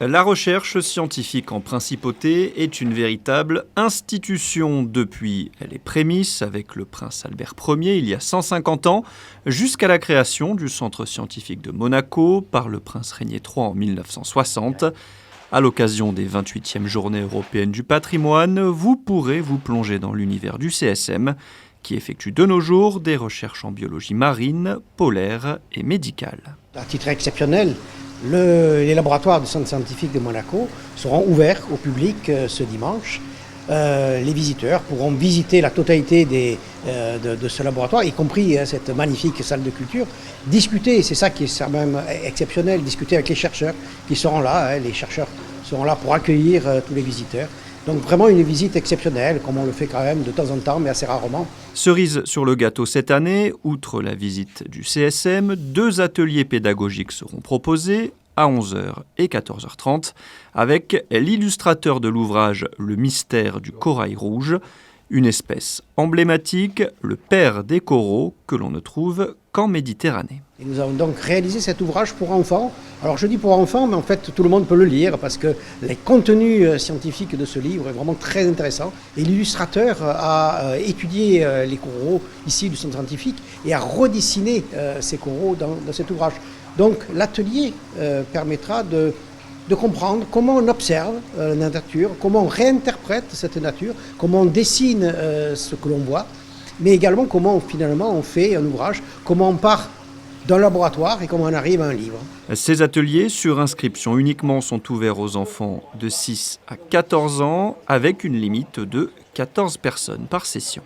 La recherche scientifique en principauté est une véritable institution depuis les prémices avec le prince Albert Ier il y a 150 ans, jusqu'à la création du centre scientifique de Monaco par le prince Régnier III en 1960. À l'occasion des 28e journées européennes du patrimoine, vous pourrez vous plonger dans l'univers du CSM, qui effectue de nos jours des recherches en biologie marine, polaire et médicale. À titre exceptionnel, les laboratoires du Centre scientifique de Monaco seront ouverts au public ce dimanche. Les visiteurs pourront visiter la totalité de ce laboratoire, y compris cette magnifique salle de culture, discuter, c'est ça qui est quand même exceptionnel, discuter avec les chercheurs qui seront là. Les chercheurs seront là pour accueillir tous les visiteurs. Donc vraiment une visite exceptionnelle, comme on le fait quand même de temps en temps, mais assez rarement. Cerise sur le gâteau cette année, outre la visite du CSM, 2 ateliers pédagogiques seront proposés à 11h et 14h30 avec l'illustrateur de l'ouvrage Le mystère du corail rouge, une espèce emblématique, le père des coraux, que l'on ne trouve qu'en Méditerranée. Et nous avons donc réalisé cet ouvrage pour enfants. Alors je dis pour enfants, mais en fait tout le monde peut le lire parce que les contenus scientifiques de ce livre est vraiment très intéressant. Et l'illustrateur a étudié les coraux ici du centre scientifique et a redessiné ces coraux dans cet ouvrage. Donc l'atelier permettra de comprendre comment on observe la nature, comment on réinterprète cette nature, comment on dessine ce que l'on voit, mais également comment finalement on fait un ouvrage, comment on part d'un laboratoire et comment on arrive à un livre. Ces ateliers sur inscription uniquement sont ouverts aux enfants de 6 à 14 ans avec une limite de 14 personnes par session.